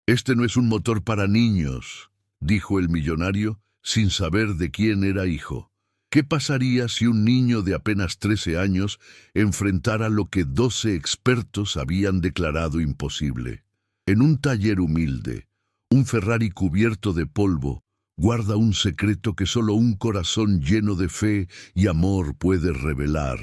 Este no es un motor para niños, dijo el millonario, sin saber de quién era hijo. ¿Qué pasaría si un niño de apenas 13 años enfrentara lo que 12 expertos habían declarado imposible? En un taller humilde, un Ferrari cubierto de polvo guarda un secreto que solo un corazón lleno de fe y amor puede revelar.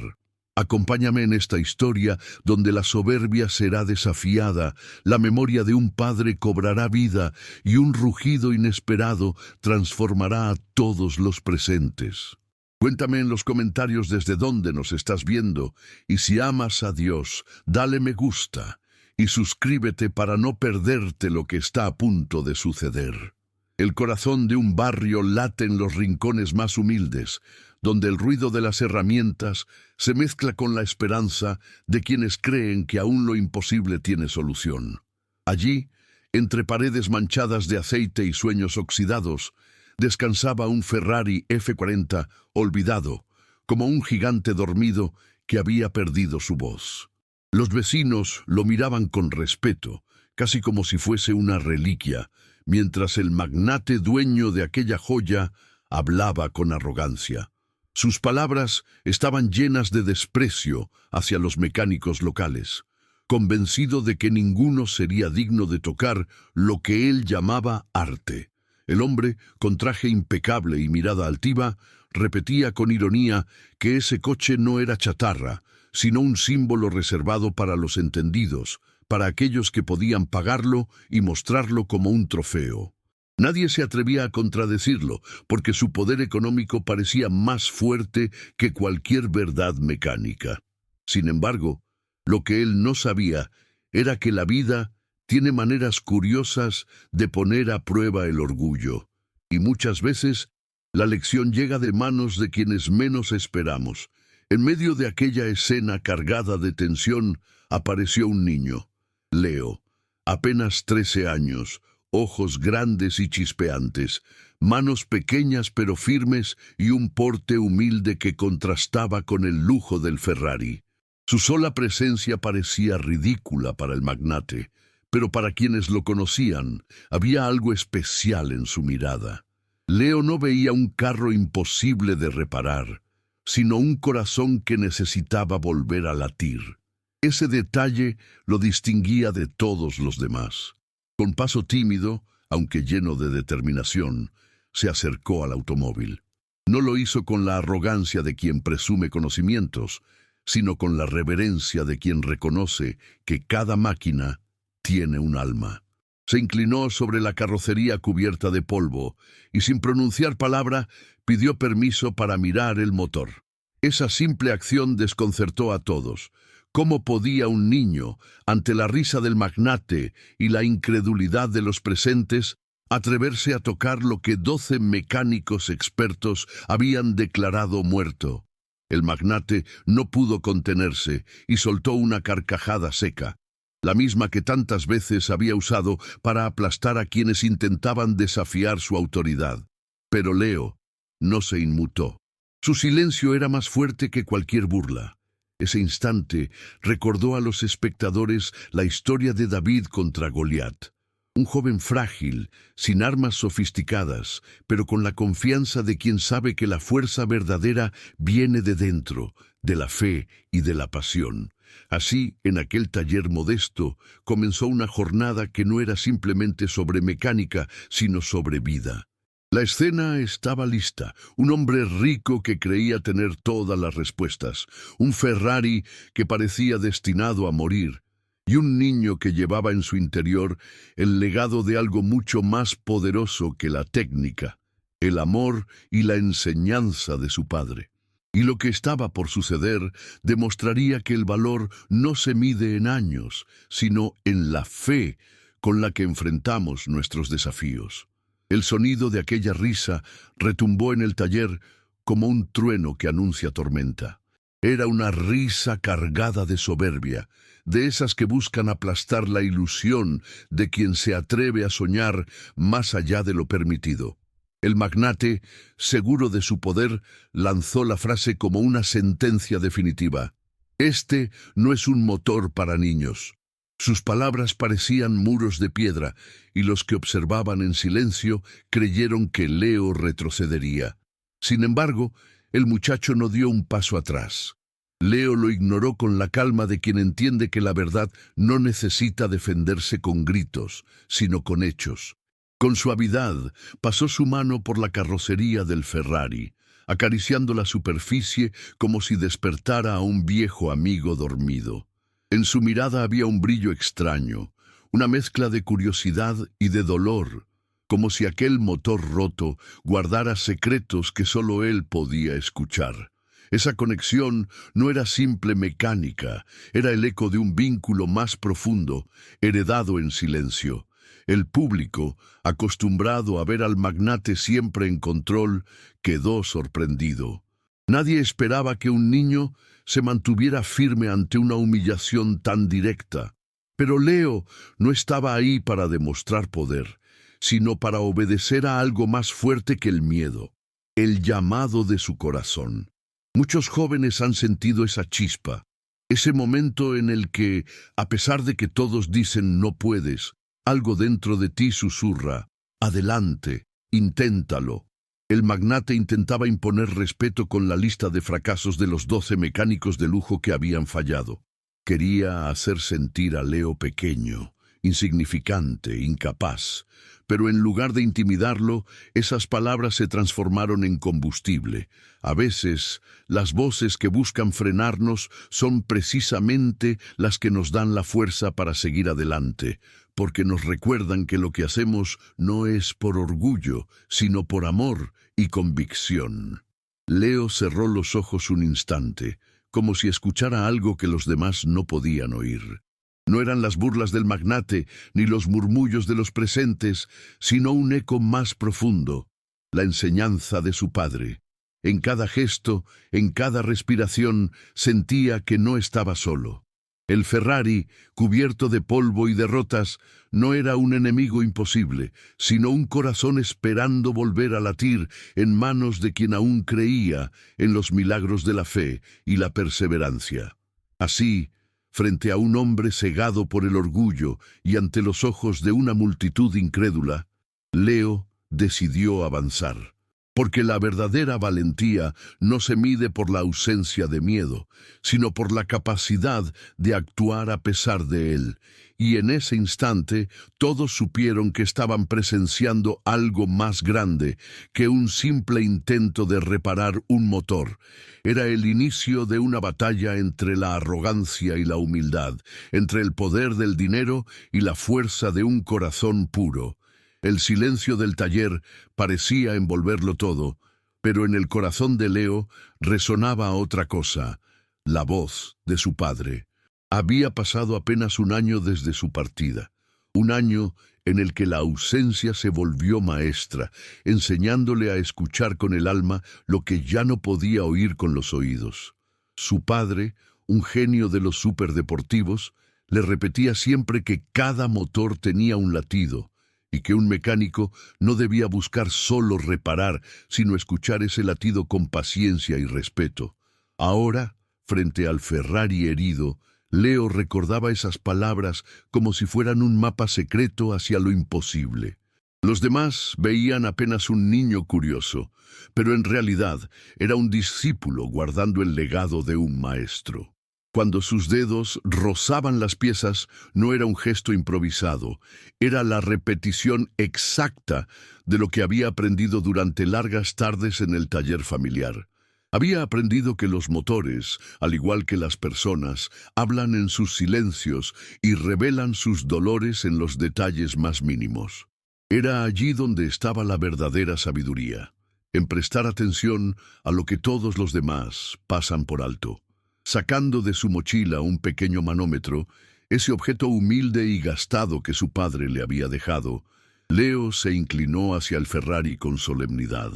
Acompáñame en esta historia donde la soberbia será desafiada, la memoria de un padre cobrará vida y un rugido inesperado transformará a todos los presentes. Cuéntame en los comentarios desde dónde nos estás viendo y si amas a Dios, dale me gusta y suscríbete para no perderte lo que está a punto de suceder. El corazón de un barrio late en los rincones más humildes, donde el ruido de las herramientas se mezcla con la esperanza de quienes creen que aún lo imposible tiene solución. Allí, entre paredes manchadas de aceite y sueños oxidados, descansaba un Ferrari F40 olvidado, como un gigante dormido que había perdido su voz. Los vecinos lo miraban con respeto, casi como si fuese una reliquia, mientras el magnate dueño de aquella joya hablaba con arrogancia. Sus palabras estaban llenas de desprecio hacia los mecánicos locales, convencido de que ninguno sería digno de tocar lo que él llamaba arte. El hombre, con traje impecable y mirada altiva, repetía con ironía que ese coche no era chatarra, sino un símbolo reservado para los entendidos, para aquellos que podían pagarlo y mostrarlo como un trofeo. Nadie se atrevía a contradecirlo, porque su poder económico parecía más fuerte que cualquier verdad mecánica. Sin embargo, lo que él no sabía era que la vida tiene maneras curiosas de poner a prueba el orgullo, y muchas veces la lección llega de manos de quienes menos esperamos. En medio de aquella escena cargada de tensión, apareció un niño, Leo, apenas 13 años, ojos grandes y chispeantes, manos pequeñas pero firmes y un porte humilde que contrastaba con el lujo del Ferrari. Su sola presencia parecía ridícula para el magnate, pero para quienes lo conocían, había algo especial en su mirada. Leo no veía un carro imposible de reparar, sino un corazón que necesitaba volver a latir. Ese detalle lo distinguía de todos los demás. Con paso tímido, aunque lleno de determinación, se acercó al automóvil. No lo hizo con la arrogancia de quien presume conocimientos, sino con la reverencia de quien reconoce que cada máquina tiene un alma. Se inclinó sobre la carrocería cubierta de polvo y sin pronunciar palabra pidió permiso para mirar el motor. Esa simple acción desconcertó a todos. ¿Cómo podía un niño, ante la risa del magnate y la incredulidad de los presentes, atreverse a tocar lo que 12 mecánicos expertos habían declarado muerto? El magnate no pudo contenerse y soltó una carcajada seca, la misma que tantas veces había usado para aplastar a quienes intentaban desafiar su autoridad. Pero Leo no se inmutó. Su silencio era más fuerte que cualquier burla. Ese instante recordó a los espectadores la historia de David contra Goliat. Un joven frágil, sin armas sofisticadas, pero con la confianza de quien sabe que la fuerza verdadera viene de dentro, de la fe y de la pasión. Así, en aquel taller modesto, comenzó una jornada que no era simplemente sobre mecánica, sino sobre vida. La escena estaba lista, un hombre rico que creía tener todas las respuestas, un Ferrari que parecía destinado a morir, y un niño que llevaba en su interior el legado de algo mucho más poderoso que la técnica, el amor y la enseñanza de su padre. Y lo que estaba por suceder demostraría que el valor no se mide en años, sino en la fe con la que enfrentamos nuestros desafíos. El sonido de aquella risa retumbó en el taller como un trueno que anuncia tormenta. Era una risa cargada de soberbia, de esas que buscan aplastar la ilusión de quien se atreve a soñar más allá de lo permitido. El magnate, seguro de su poder, lanzó la frase como una sentencia definitiva. Este no es un motor para niños. Sus palabras parecían muros de piedra, y los que observaban en silencio creyeron que Leo retrocedería. Sin embargo, el muchacho no dio un paso atrás. Leo lo ignoró con la calma de quien entiende que la verdad no necesita defenderse con gritos, sino con hechos. Con suavidad pasó su mano por la carrocería del Ferrari, acariciando la superficie como si despertara a un viejo amigo dormido. En su mirada había un brillo extraño, una mezcla de curiosidad y de dolor, como si aquel motor roto guardara secretos que solo él podía escuchar. Esa conexión no era simple mecánica, era el eco de un vínculo más profundo, heredado en silencio. El público, acostumbrado a ver al magnate siempre en control, quedó sorprendido. Nadie esperaba que un niño se mantuviera firme ante una humillación tan directa. Pero Leo no estaba ahí para demostrar poder, sino para obedecer a algo más fuerte que el miedo, el llamado de su corazón. Muchos jóvenes han sentido esa chispa, ese momento en el que, a pesar de que todos dicen no puedes, algo dentro de ti susurra, adelante, inténtalo. El magnate intentaba imponer respeto con la lista de fracasos de los 12 mecánicos de lujo que habían fallado. Quería hacer sentir a Leo pequeño, insignificante, incapaz, pero en lugar de intimidarlo, esas palabras se transformaron en combustible. A veces, las voces que buscan frenarnos son precisamente las que nos dan la fuerza para seguir adelante, porque nos recuerdan que lo que hacemos no es por orgullo, sino por amor y convicción. Leo cerró los ojos un instante, como si escuchara algo que los demás no podían oír. No eran las burlas del magnate ni los murmullos de los presentes, sino un eco más profundo, la enseñanza de su padre. En cada gesto, en cada respiración, sentía que no estaba solo. El Ferrari, cubierto de polvo y derrotas, no era un enemigo imposible, sino un corazón esperando volver a latir en manos de quien aún creía en los milagros de la fe y la perseverancia. Así, frente a un hombre cegado por el orgullo y ante los ojos de una multitud incrédula, Leo decidió avanzar. Porque la verdadera valentía no se mide por la ausencia de miedo, sino por la capacidad de actuar a pesar de él. Y en ese instante todos supieron que estaban presenciando algo más grande que un simple intento de reparar un motor. Era el inicio de una batalla entre la arrogancia y la humildad, entre el poder del dinero y la fuerza de un corazón puro. El silencio del taller parecía envolverlo todo, pero en el corazón de Leo resonaba otra cosa, la voz de su padre. Había pasado apenas un año desde su partida, un año en el que la ausencia se volvió maestra, enseñándole a escuchar con el alma lo que ya no podía oír con los oídos. Su padre, un genio de los superdeportivos, le repetía siempre que cada motor tenía un latido, y que un mecánico no debía buscar solo reparar, sino escuchar ese latido con paciencia y respeto. Ahora, frente al Ferrari herido, Leo recordaba esas palabras como si fueran un mapa secreto hacia lo imposible. Los demás veían apenas un niño curioso, pero en realidad era un discípulo guardando el legado de un maestro. Cuando sus dedos rozaban las piezas, no era un gesto improvisado, era la repetición exacta de lo que había aprendido durante largas tardes en el taller familiar. Había aprendido que los motores, al igual que las personas, hablan en sus silencios y revelan sus dolores en los detalles más mínimos. Era allí donde estaba la verdadera sabiduría, en prestar atención a lo que todos los demás pasan por alto. Sacando de su mochila un pequeño manómetro, ese objeto humilde y gastado que su padre le había dejado, Leo se inclinó hacia el Ferrari con solemnidad.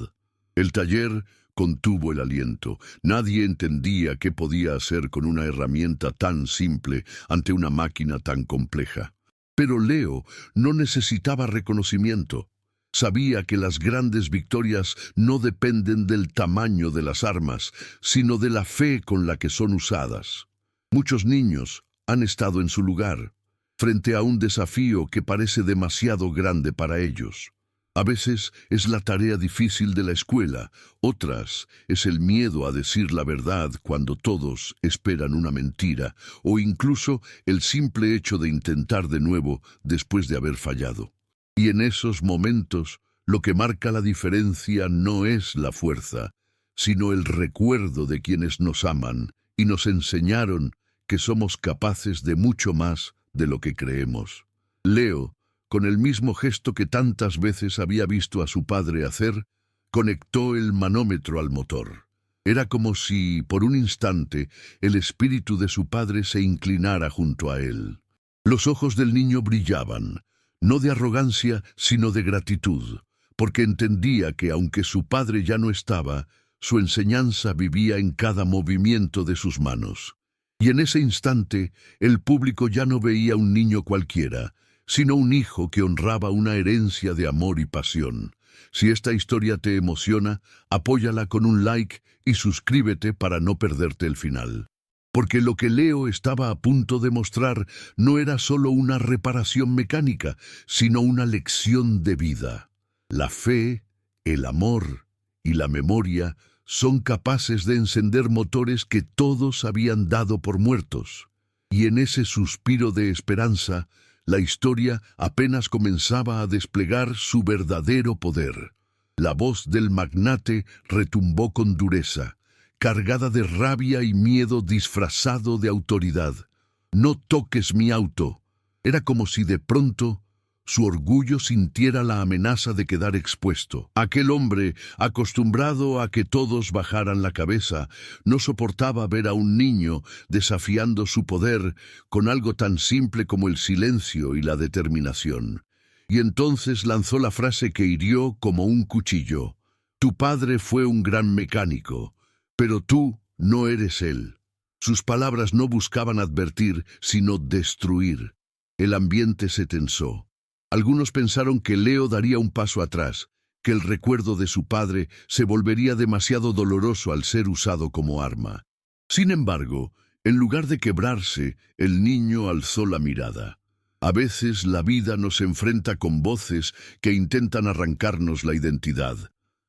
El taller contuvo el aliento. Nadie entendía qué podía hacer con una herramienta tan simple ante una máquina tan compleja. Pero Leo no necesitaba reconocimiento. Sabía que las grandes victorias no dependen del tamaño de las armas, sino de la fe con la que son usadas. Muchos niños han estado en su lugar. frente a un desafío que parece demasiado grande para ellos. A veces es la tarea difícil de la escuela, otras es el miedo a decir la verdad cuando todos esperan una mentira, o incluso el simple hecho de intentar de nuevo después de haber fallado. Y en esos momentos, lo que marca la diferencia no es la fuerza, sino el recuerdo de quienes nos aman y nos enseñaron que somos capaces de mucho más de lo que creemos. Leo, con el mismo gesto que tantas veces había visto a su padre hacer, conectó el manómetro al motor. Era como si, por un instante, el espíritu de su padre se inclinara junto a él. Los ojos del niño brillaban, no de arrogancia, sino de gratitud, porque entendía que, aunque su padre ya no estaba, su enseñanza vivía en cada movimiento de sus manos. Y en ese instante, el público ya no veía un niño cualquiera, sino un hijo que honraba una herencia de amor y pasión. Si esta historia te emociona, apóyala con un like y suscríbete para no perderte el final. Porque lo que Leo estaba a punto de mostrar no era solo una reparación mecánica, sino una lección de vida. La fe, el amor y la memoria son capaces de encender motores que todos habían dado por muertos. Y en ese suspiro de esperanza, la historia apenas comenzaba a desplegar su verdadero poder. La voz del magnate retumbó con dureza, cargada de rabia y miedo disfrazado de autoridad. «No toques mi auto». Era como si de pronto su orgullo sintiera la amenaza de quedar expuesto. Aquel hombre, acostumbrado a que todos bajaran la cabeza, no soportaba ver a un niño desafiando su poder con algo tan simple como el silencio y la determinación. Y entonces lanzó la frase que hirió como un cuchillo. «Tu padre fue un gran mecánico, pero tú no eres él». Sus palabras no buscaban advertir, sino destruir. El ambiente se tensó. Algunos pensaron que Leo daría un paso atrás, que el recuerdo de su padre se volvería demasiado doloroso al ser usado como arma. Sin embargo, en lugar de quebrarse, el niño alzó la mirada. A veces la vida nos enfrenta con voces que intentan arrancarnos la identidad,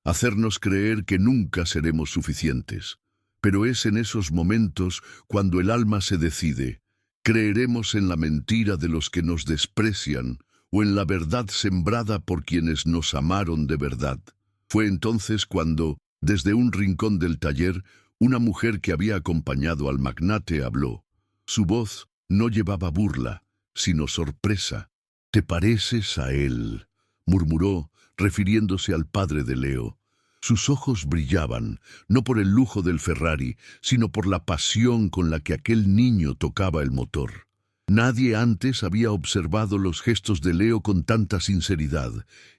hacernos creer que nunca seremos suficientes. Pero es en esos momentos cuando el alma se decide. ¿Creeremos en la mentira de los que nos desprecian o en la verdad sembrada por quienes nos amaron de verdad? Fue entonces cuando, desde un rincón del taller, una mujer que había acompañado al magnate habló. Su voz no llevaba burla, sino sorpresa. «¿Te pareces a él?», murmuró, refiriéndose al padre de Leo. Sus ojos brillaban, no por el lujo del Ferrari, sino por la pasión con la que aquel niño tocaba el motor. Nadie antes había observado los gestos de Leo con tanta sinceridad,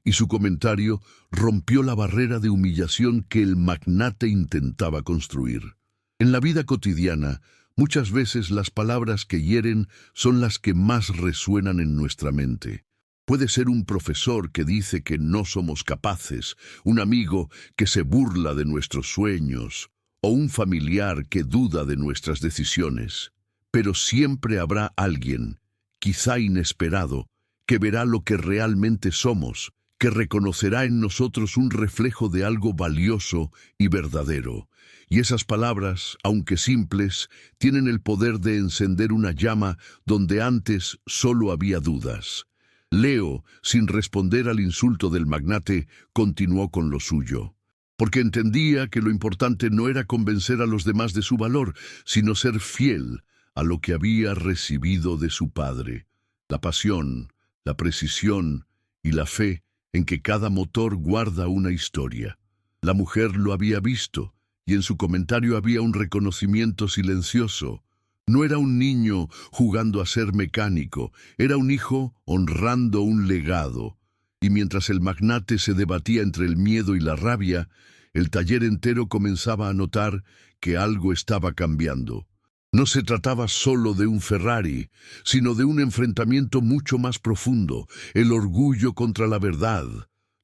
y su comentario rompió la barrera de humillación que el magnate intentaba construir. En la vida cotidiana, muchas veces las palabras que hieren son las que más resuenan en nuestra mente. Puede ser un profesor que dice que no somos capaces, un amigo que se burla de nuestros sueños, o un familiar que duda de nuestras decisiones. Pero siempre habrá alguien, quizá inesperado, que verá lo que realmente somos, que reconocerá en nosotros un reflejo de algo valioso y verdadero. Y esas palabras, aunque simples, tienen el poder de encender una llama donde antes solo había dudas. Leo, sin responder al insulto del magnate, continuó con lo suyo, porque entendía que lo importante no era convencer a los demás de su valor, sino ser fiel a lo que había recibido de su padre. La pasión, la precisión y la fe en que cada motor guarda una historia. La mujer lo había visto, y en su comentario había un reconocimiento silencioso. No era un niño jugando a ser mecánico, era un hijo honrando un legado. Y mientras el magnate se debatía entre el miedo y la rabia, el taller entero comenzaba a notar que algo estaba cambiando. No se trataba solo de un Ferrari, sino de un enfrentamiento mucho más profundo, el orgullo contra la verdad,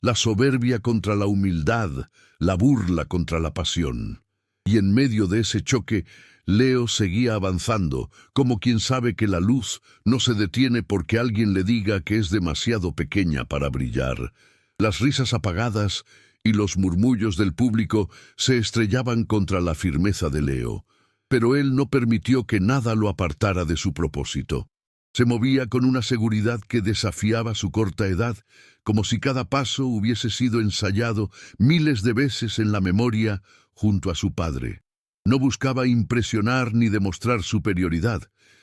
la soberbia contra la humildad, la burla contra la pasión. Y en medio de ese choque, Leo seguía avanzando, como quien sabe que la luz no se detiene porque alguien le diga que es demasiado pequeña para brillar. Las risas apagadas y los murmullos del público se estrellaban contra la firmeza de Leo, pero él no permitió que nada lo apartara de su propósito. Se movía con una seguridad que desafiaba su corta edad, como si cada paso hubiese sido ensayado miles de veces en la memoria junto a su padre. No buscaba impresionar ni demostrar superioridad,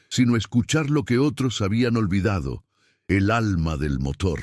sino escuchar lo que otros habían olvidado, el alma del motor.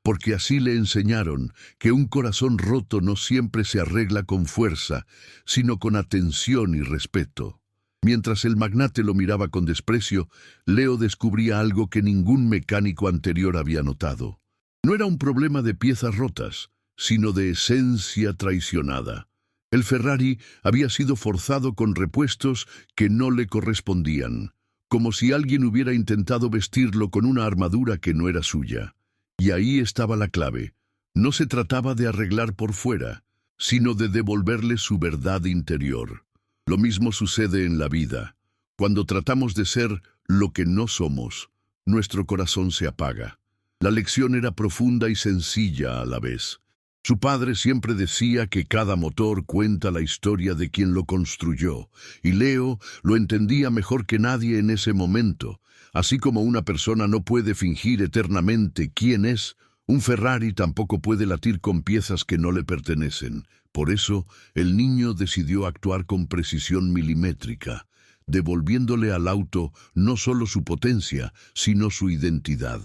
Porque así le enseñaron que un corazón roto no siempre se arregla con fuerza, sino con atención y respeto. Mientras el magnate lo miraba con desprecio, Leo descubría algo que ningún mecánico anterior había notado. No era un problema de piezas rotas, sino de esencia traicionada. El Ferrari había sido forzado con repuestos que no le correspondían, como si alguien hubiera intentado vestirlo con una armadura que no era suya. Y ahí estaba la clave. No se trataba de arreglar por fuera, sino de devolverle su verdad interior. Lo mismo sucede en la vida. Cuando tratamos de ser lo que no somos, nuestro corazón se apaga. La lección era profunda y sencilla a la vez. Su padre siempre decía que cada motor cuenta la historia de quien lo construyó, y Leo lo entendía mejor que nadie en ese momento. Así como una persona no puede fingir eternamente quién es, un Ferrari tampoco puede latir con piezas que no le pertenecen. Por eso, el niño decidió actuar con precisión milimétrica, devolviéndole al auto no solo su potencia, sino su identidad.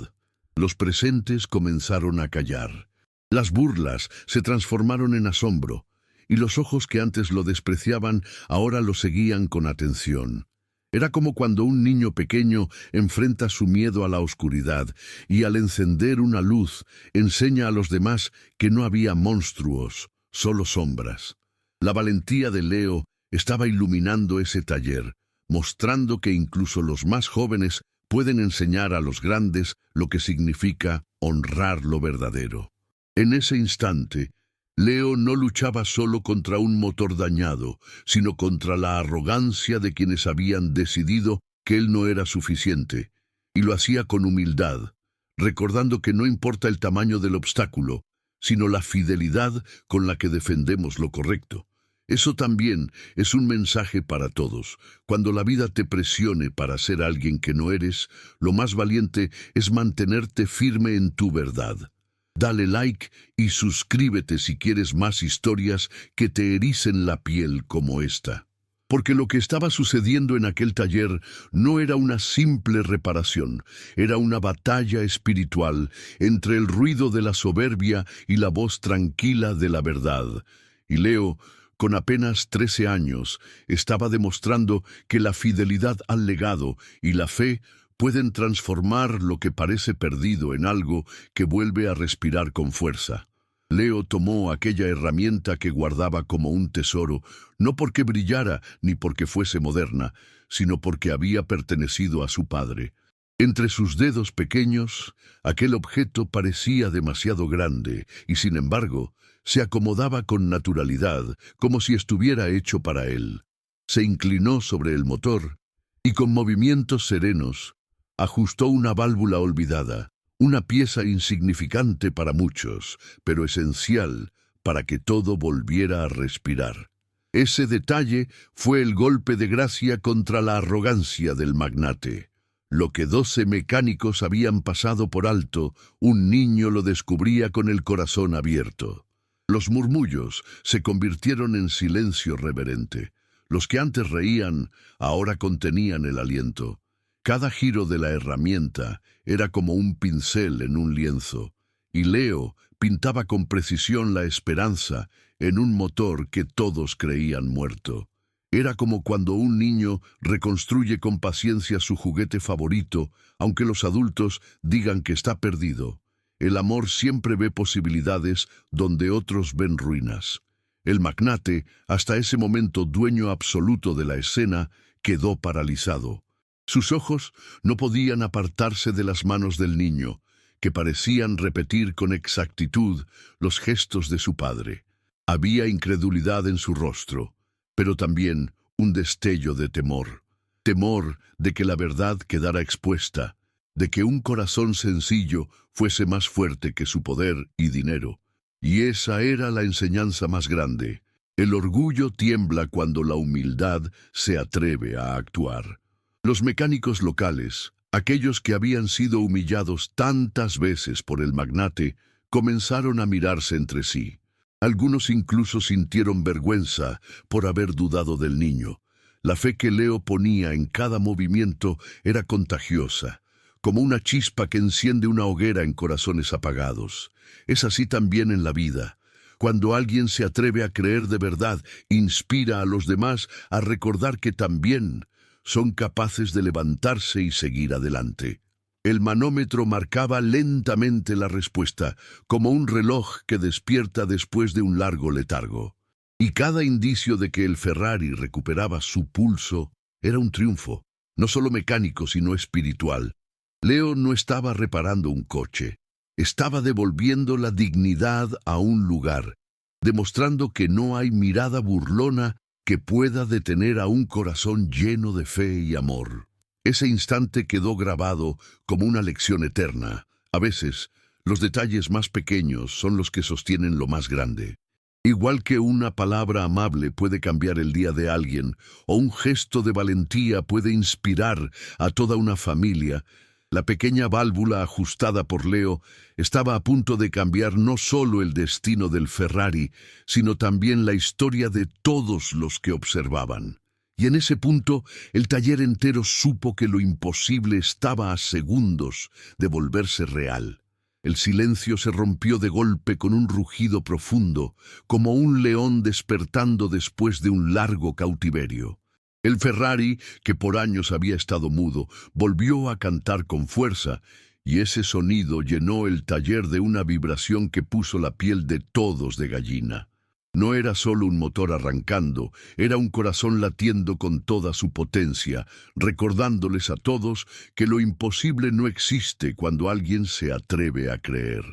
Los presentes comenzaron a callar. Las burlas se transformaron en asombro, y los ojos que antes lo despreciaban ahora lo seguían con atención. Era como cuando un niño pequeño enfrenta su miedo a la oscuridad y al encender una luz enseña a los demás que no había monstruos, solo sombras. La valentía de Leo estaba iluminando ese taller, mostrando que incluso los más jóvenes pueden enseñar a los grandes lo que significa honrar lo verdadero. En ese instante, Leo no luchaba solo contra un motor dañado, sino contra la arrogancia de quienes habían decidido que él no era suficiente, y lo hacía con humildad, recordando que no importa el tamaño del obstáculo, sino la fidelidad con la que defendemos lo correcto. Eso también es un mensaje para todos. Cuando la vida te presione para ser alguien que no eres, lo más valiente es mantenerte firme en tu verdad. Dale like y suscríbete si quieres más historias que te ericen la piel como esta. Porque lo que estaba sucediendo en aquel taller no era una simple reparación, era una batalla espiritual entre el ruido de la soberbia y la voz tranquila de la verdad. Y Leo, con apenas 13 años, estaba demostrando que la fidelidad al legado y la fe pueden transformar lo que parece perdido en algo que vuelve a respirar con fuerza. Leo tomó aquella herramienta que guardaba como un tesoro, no porque brillara ni porque fuese moderna, sino porque había pertenecido a su padre. Entre sus dedos pequeños, aquel objeto parecía demasiado grande y, sin embargo, se acomodaba con naturalidad, como si estuviera hecho para él. Se inclinó sobre el motor y, con movimientos serenos, ajustó una válvula olvidada, una pieza insignificante para muchos, pero esencial para que todo volviera a respirar. Ese detalle fue el golpe de gracia contra la arrogancia del magnate. Lo que 12 mecánicos habían pasado por alto, un niño lo descubría con el corazón abierto. Los murmullos se convirtieron en silencio reverente. Los que antes reían, ahora contenían el aliento. Cada giro de la herramienta era como un pincel en un lienzo, y Leo pintaba con precisión la esperanza en un motor que todos creían muerto. Era como cuando un niño reconstruye con paciencia su juguete favorito, aunque los adultos digan que está perdido. El amor siempre ve posibilidades donde otros ven ruinas. El magnate, hasta ese momento dueño absoluto de la escena, quedó paralizado. Sus ojos no podían apartarse de las manos del niño, que parecían repetir con exactitud los gestos de su padre. Había incredulidad en su rostro, pero también un destello de temor. Temor de que la verdad quedara expuesta, de que un corazón sencillo fuese más fuerte que su poder y dinero. Y esa era la enseñanza más grande. El orgullo tiembla cuando la humildad se atreve a actuar. Los mecánicos locales, aquellos que habían sido humillados tantas veces por el magnate, comenzaron a mirarse entre sí. Algunos incluso sintieron vergüenza por haber dudado del niño. La fe que Leo ponía en cada movimiento era contagiosa, como una chispa que enciende una hoguera en corazones apagados. Es así también en la vida. Cuando alguien se atreve a creer de verdad, inspira a los demás a recordar que también son capaces de levantarse y seguir adelante. El manómetro marcaba lentamente la respuesta, como un reloj que despierta después de un largo letargo. Y cada indicio de que el Ferrari recuperaba su pulso era un triunfo, no solo mecánico sino espiritual. Leo no estaba reparando un coche, estaba devolviendo la dignidad a un lugar, demostrando que no hay mirada burlona que pueda detener a un corazón lleno de fe y amor. Ese instante quedó grabado como una lección eterna. A veces, los detalles más pequeños son los que sostienen lo más grande. Igual que una palabra amable puede cambiar el día de alguien, o un gesto de valentía puede inspirar a toda una familia, la pequeña válvula ajustada por Leo estaba a punto de cambiar no solo el destino del Ferrari, sino también la historia de todos los que observaban. Y en ese punto, el taller entero supo que lo imposible estaba a segundos de volverse real. El silencio se rompió de golpe con un rugido profundo, como un león despertando después de un largo cautiverio. El Ferrari, que por años había estado mudo, volvió a cantar con fuerza, y ese sonido llenó el taller de una vibración que puso la piel de todos de gallina. No era solo un motor arrancando, era un corazón latiendo con toda su potencia, recordándoles a todos que lo imposible no existe cuando alguien se atreve a creer.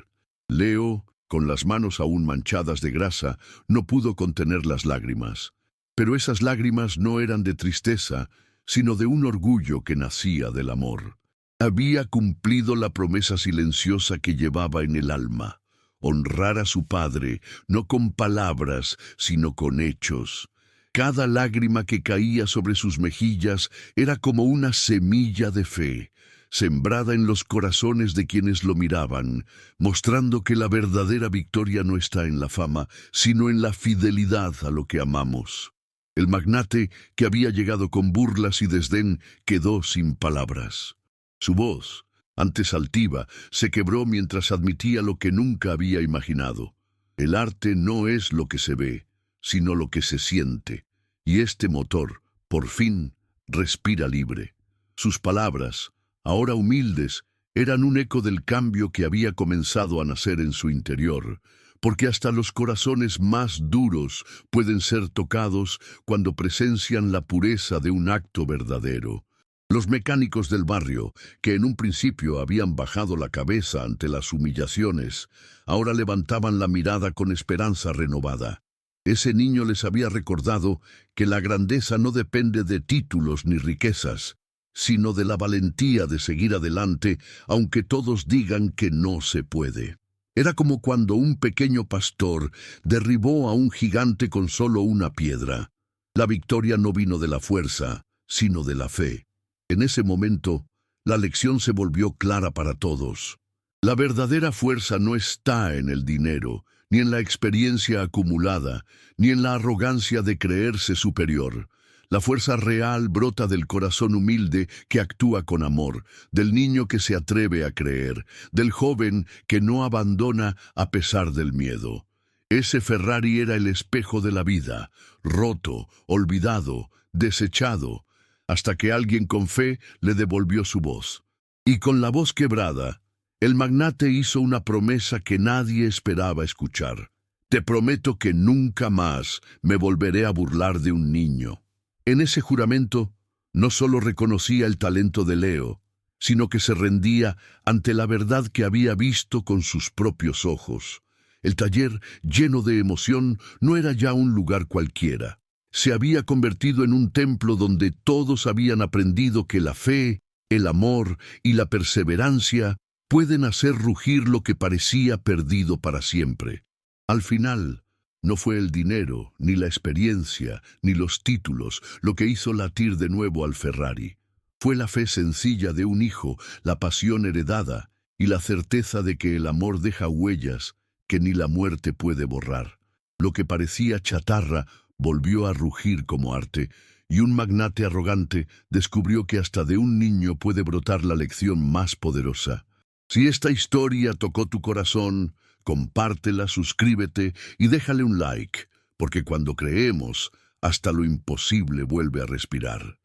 Leo, con las manos aún manchadas de grasa, no pudo contener las lágrimas. Pero esas lágrimas no eran de tristeza, sino de un orgullo que nacía del amor. Había cumplido la promesa silenciosa que llevaba en el alma: honrar a su padre, no con palabras, sino con hechos. Cada lágrima que caía sobre sus mejillas era como una semilla de fe, sembrada en los corazones de quienes lo miraban, mostrando que la verdadera victoria no está en la fama, sino en la fidelidad a lo que amamos. El magnate, que había llegado con burlas y desdén, quedó sin palabras. Su voz, antes altiva, se quebró mientras admitía lo que nunca había imaginado. El arte no es lo que se ve, sino lo que se siente. Y este motor, por fin, respira libre. Sus palabras, ahora humildes, eran un eco del cambio que había comenzado a nacer en su interior, porque hasta los corazones más duros pueden ser tocados cuando presencian la pureza de un acto verdadero. Los mecánicos del barrio, que en un principio habían bajado la cabeza ante las humillaciones, ahora levantaban la mirada con esperanza renovada. Ese niño les había recordado que la grandeza no depende de títulos ni riquezas, sino de la valentía de seguir adelante, aunque todos digan que no se puede. Era como cuando un pequeño pastor derribó a un gigante con solo una piedra. La victoria no vino de la fuerza, sino de la fe. En ese momento, la lección se volvió clara para todos. La verdadera fuerza no está en el dinero, ni en la experiencia acumulada, ni en la arrogancia de creerse superior. La fuerza real brota del corazón humilde que actúa con amor, del niño que se atreve a creer, del joven que no abandona a pesar del miedo. Ese Ferrari era el espejo de la vida, roto, olvidado, desechado, hasta que alguien con fe le devolvió su voz. Y con la voz quebrada, el magnate hizo una promesa que nadie esperaba escuchar. Te prometo que nunca más me volveré a burlar de un niño. En ese juramento, no solo reconocía el talento de Leo, sino que se rendía ante la verdad que había visto con sus propios ojos. El taller, lleno de emoción, no era ya un lugar cualquiera. se había convertido en un templo donde todos habían aprendido que la fe, el amor y la perseverancia pueden hacer rugir lo que parecía perdido para siempre. Al final, no fue el dinero, ni la experiencia, ni los títulos lo que hizo latir de nuevo al Ferrari. Fue la fe sencilla de un hijo, la pasión heredada y la certeza de que el amor deja huellas que ni la muerte puede borrar. Lo que parecía chatarra volvió a rugir como arte, y un magnate arrogante descubrió que hasta de un niño puede brotar la lección más poderosa. Si esta historia tocó tu corazón, compártela, suscríbete y déjale un like, porque cuando creemos, hasta lo imposible vuelve a respirar.